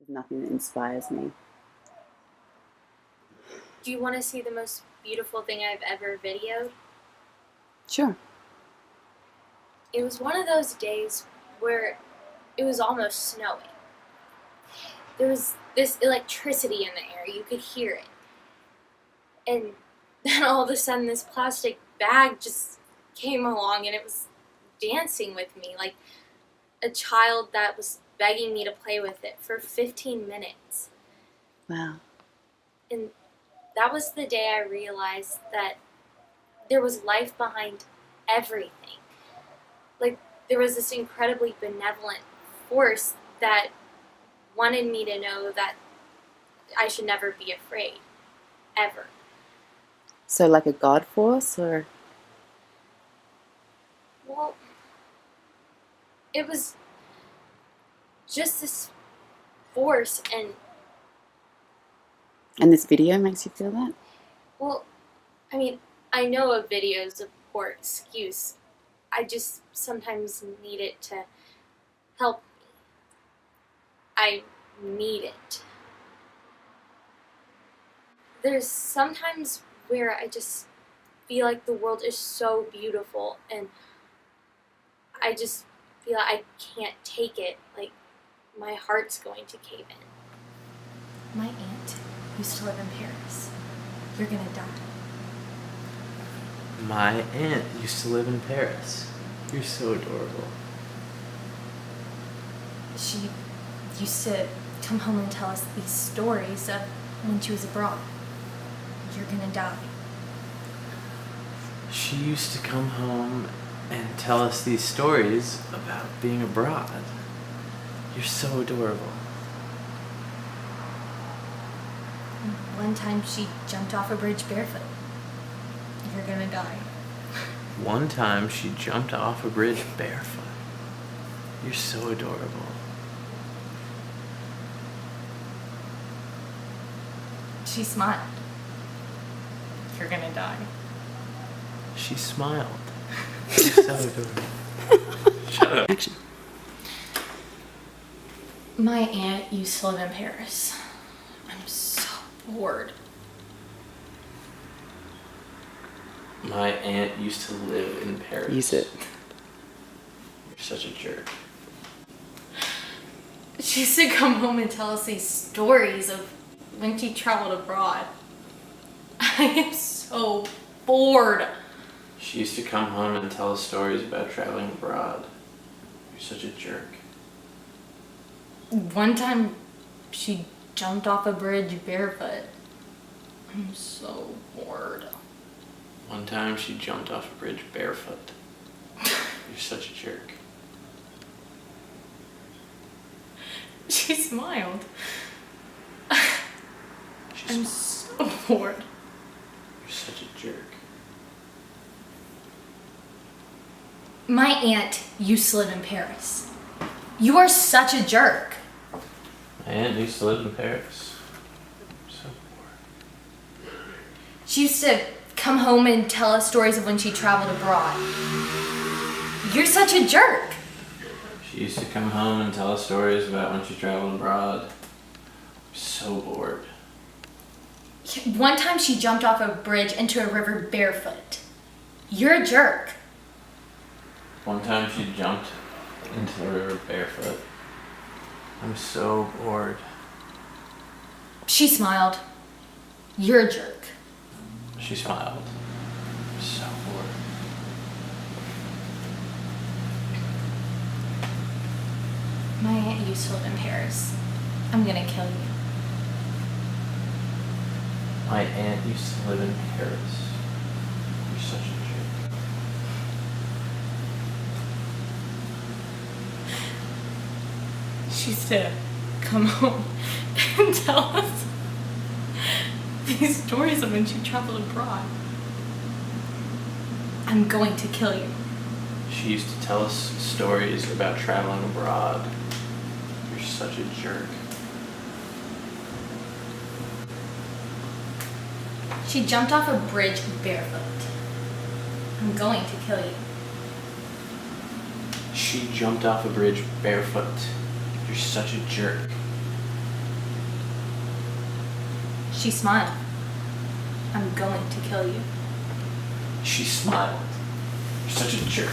There's nothing that inspires me. Do you want to see the most beautiful thing I've ever videoed? Sure. It was one of those days where it was almost snowing. There was this electricity in the air, you could hear it. And then all of a sudden this plastic bag just came along and it was dancing with me like a child that was begging me to play with it for 15 minutes. Wow. And that was the day I realized that there was life behind everything. Like, there was this incredibly benevolent force that wanted me to know that I should never be afraid. Ever. So like a God force, or? Well, it was just this force, and this video makes you feel that? well, I mean, I know a video is a poor excuse. I just sometimes need it to help me. I need it. There's sometimes where I just feel like the world is so beautiful and I just feel like I can't take it. Like, my heart's going to cave in. My aunt used to live in Paris. You're gonna die. My aunt used to live in Paris. You're so adorable. She used to come home and tell us these stories of when she was abroad. You're gonna die. She used to come home and tell us these stories about being abroad. You're so adorable. One time she jumped off a bridge barefoot. You're gonna die. One time she jumped off a bridge barefoot. You're so adorable. She smiled. You're gonna die. She smiled. You're so adorable. Shut up. Action. My aunt used to live in Paris. I'm so bored. My aunt used to live in Paris. Use it. You're such a jerk. She used to come home and tell us these stories of when she traveled abroad. I am so bored. She used to come home and tell us stories about traveling abroad. You're such a jerk. One time she jumped off a bridge barefoot. I'm so bored. One time she jumped off a bridge barefoot. You're such a jerk. She smiled. She's I'm so bored. You're such a jerk. My aunt used to live in Paris. You are such a jerk. My aunt used to live in Paris. I'm so bored. She used to come home and tell us stories of when she traveled abroad. You're such a jerk. She used to come home and tell us stories about when she traveled abroad. I'm so bored. One time she jumped off a bridge into a river barefoot. You're a jerk. One time she jumped into the river barefoot. I'm so bored. She smiled. You're a jerk. She smiled. I'm so bored. My aunt used to live in Paris. I'm gonna kill you. My aunt used to live in Paris. You're such a jerk. She used to come home and tell us these stories of when she traveled abroad. I'm going to kill you. She used to tell us stories about traveling abroad. You're such a jerk. She jumped off a bridge barefoot. I'm going to kill you. She jumped off a bridge barefoot. You're such a jerk. She smiled. I'm going to kill you. She smiled. You're such a jerk.